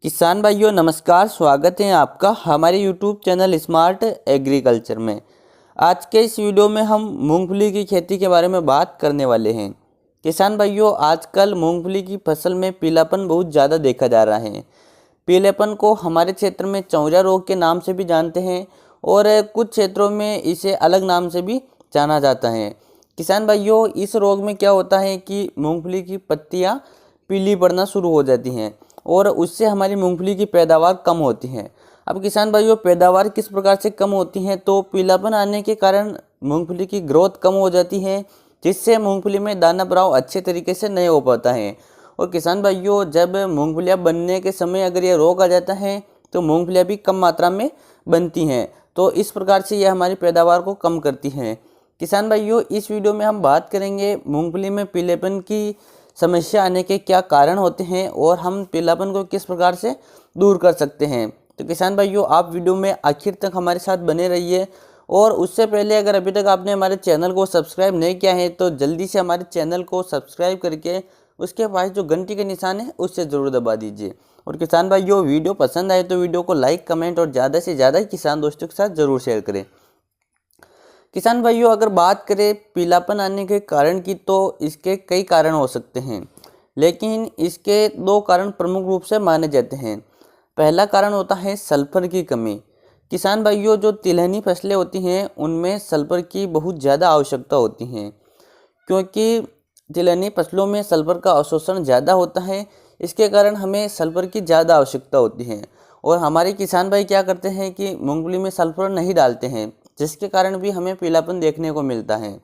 किसान भाइयों नमस्कार, स्वागत है आपका हमारे यूट्यूब चैनल स्मार्ट एग्रीकल्चर में। आज के इस वीडियो में हम मूंगफली की खेती के बारे में बात करने वाले हैं। किसान भाइयों, आजकल मूंगफली की फसल में पीलापन बहुत ज़्यादा देखा जा रहा है। पीलेपन को हमारे क्षेत्र में चौरा रोग के नाम से भी जानते हैं और कुछ क्षेत्रों में इसे अलग नाम से भी जाना जाता है। किसान भाइयों, इस रोग में क्या होता है कि मूंगफली की पत्तियाँ पीली पड़ना शुरू हो जाती हैं और उससे हमारी मूंगफली की पैदावार कम होती है। अब किसान भाइयों, पैदावार किस प्रकार से कम होती है, तो पीलापन आने के कारण मूंगफली की ग्रोथ कम हो जाती है, जिससे मूंगफली में दाना भराव अच्छे तरीके से नहीं हो पाता है। और किसान भाइयों, जब मूंगफलियाँ बनने के समय अगर ये रोग आ जाता है तो मूंगफलियाँ भी कम मात्रा में बनती हैं, तो इस प्रकार से यह हमारी पैदावार को कम करती हैं। किसान भाइयों, इस वीडियो में हम बात करेंगे मूंगफली में पीलेपन की समस्या आने के क्या कारण होते हैं और हम पीलापन को किस प्रकार से दूर कर सकते हैं। तो किसान भाइयों, आप वीडियो में आखिर तक हमारे साथ बने रहिए। और उससे पहले अगर अभी तक आपने हमारे चैनल को सब्सक्राइब नहीं किया है तो जल्दी से हमारे चैनल को सब्सक्राइब करके उसके पास जो घंटी के निशान है उससे ज़रूर दबा दीजिए। और किसान भाइयों, वीडियो पसंद आए तो वीडियो को लाइक, कमेंट और ज़्यादा से ज़्यादा किसान दोस्तों के साथ ज़रूर शेयर करें। किसान भाइयों, अगर बात करें पीलापन आने के कारण की, तो इसके कई कारण हो सकते हैं, लेकिन इसके दो कारण प्रमुख रूप से माने जाते हैं। पहला कारण होता है सल्फर की कमी। किसान भाइयों, जो तिलहनी फसलें होती हैं उनमें सल्फर की बहुत ज़्यादा आवश्यकता होती है, क्योंकि तिलहनी फसलों में सल्फर का अवशोषण ज़्यादा होता है। इसके कारण हमें सल्फर की ज़्यादा आवश्यकता होती है। और हमारे किसान भाई क्या करते हैं कि मूंगफली में सल्फर नहीं डालते हैं, जिसके कारण भी हमें पीलापन देखने को मिलता है।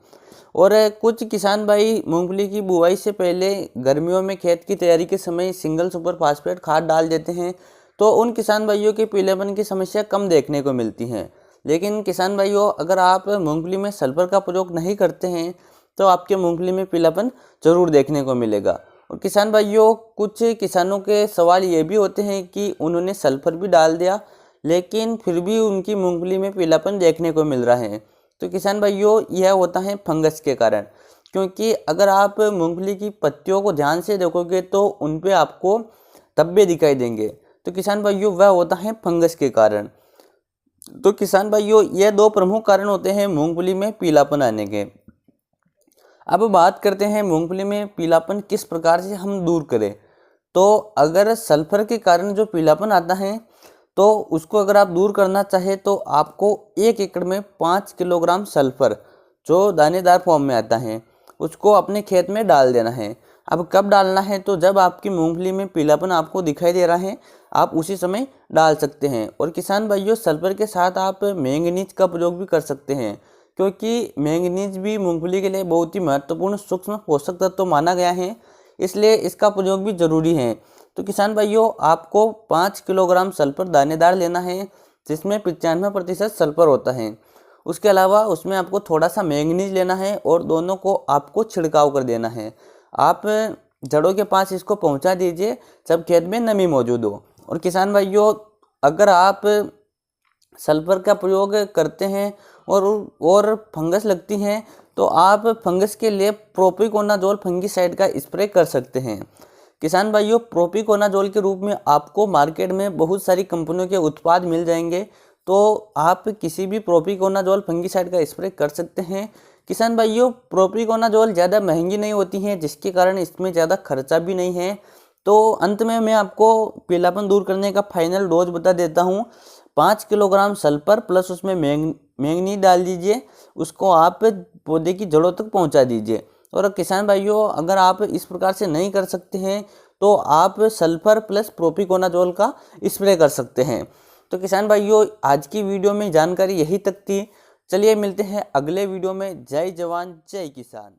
और कुछ किसान भाई मूंगफली की बुआई से पहले गर्मियों में खेत की तैयारी के समय सिंगल सुपर फास्फेट खाद डाल देते हैं, तो उन किसान भाइयों के पीलेपन की समस्या कम देखने को मिलती है। लेकिन किसान भाइयों, अगर आप मूंगफली में सल्फर का प्रयोग नहीं करते हैं तो आपके मूंगफली में पीलापन जरूर देखने को मिलेगा। और किसान भाइयों, कुछ किसानों के सवाल ये भी होते हैं कि उन्होंने सल्फर भी डाल दिया लेकिन फिर भी उनकी मूंगफली में पीलापन देखने को मिल रहा है। तो किसान भाइयों, यह होता है फंगस के कारण, क्योंकि अगर आप मूंगफली की पत्तियों को ध्यान से देखोगे तो उन पे आपको धब्बे दिखाई देंगे। तो किसान भाइयों, वह होता है फंगस के कारण। तो किसान भाइयों, यह दो प्रमुख कारण होते हैं मूंगफली में पीलापन आने के। अब बात करते हैं मूंगफली में पीलापन किस प्रकार से हम दूर करें। तो अगर सल्फर के कारण जो पीलापन आता है तो उसको अगर आप दूर करना चाहे तो आपको 1 एकड़ में 5 किलोग्राम सल्फर जो दानेदार फॉर्म में आता है उसको अपने खेत में डाल देना है। अब कब डालना है, तो जब आपकी मूंगफली में पीलापन आपको दिखाई दे रहा है आप उसी समय डाल सकते हैं। और किसान भाइयों, सल्फर के साथ आप मैंगनीज का प्रयोग भी कर सकते हैं, क्योंकि मैंगनीज भी मूंगफली के लिए बहुत ही महत्वपूर्ण सूक्ष्म पोषक तत्व माना गया है, इसलिए इसका प्रयोग भी जरूरी है। तो किसान भाइयों, आपको 5 किलोग्राम सल्फर दानेदार लेना है, जिसमें 95% सल्फर होता है। उसके अलावा उसमें आपको थोड़ा सा मैंगनीज लेना है और दोनों को आपको छिड़काव कर देना है। आप जड़ों के पास इसको पहुंचा दीजिए जब खेत में नमी मौजूद हो। और किसान भाइयों, अगर आप सल्फर का प्रयोग करते हैं और फंगस लगती हैं तो आप फंगस के लिए प्रोपिकोनाजोल फंगीसाइड का स्प्रे कर सकते हैं। किसान भाइयों, प्रोपिकोनाजोल के रूप में आपको मार्केट में बहुत सारी कंपनियों के उत्पाद मिल जाएंगे, तो आप किसी भी प्रोपिकोनाजोल फंगीसाइड का स्प्रे कर सकते हैं। किसान भाइयों, प्रोपिकोनाजोल ज़्यादा महंगी नहीं होती हैं, जिसके कारण इसमें ज़्यादा खर्चा भी नहीं है। तो अंत में मैं आपको पीलापन दूर करने का फाइनल डोज बता देता हूँ। 5 किलोग्राम सल्फर प्लस उसमें मैंगनीज डाल दीजिए, उसको आप पौधे की जड़ों तक पहुँचा दीजिए। और किसान भाइयों, अगर आप इस प्रकार से नहीं कर सकते हैं तो आप सल्फर प्लस प्रोपिकोनाजोल का स्प्रे कर सकते हैं। तो किसान भाइयों, आज की वीडियो में जानकारी यही तक थी। चलिए मिलते हैं अगले वीडियो में। जय जवान जय किसान।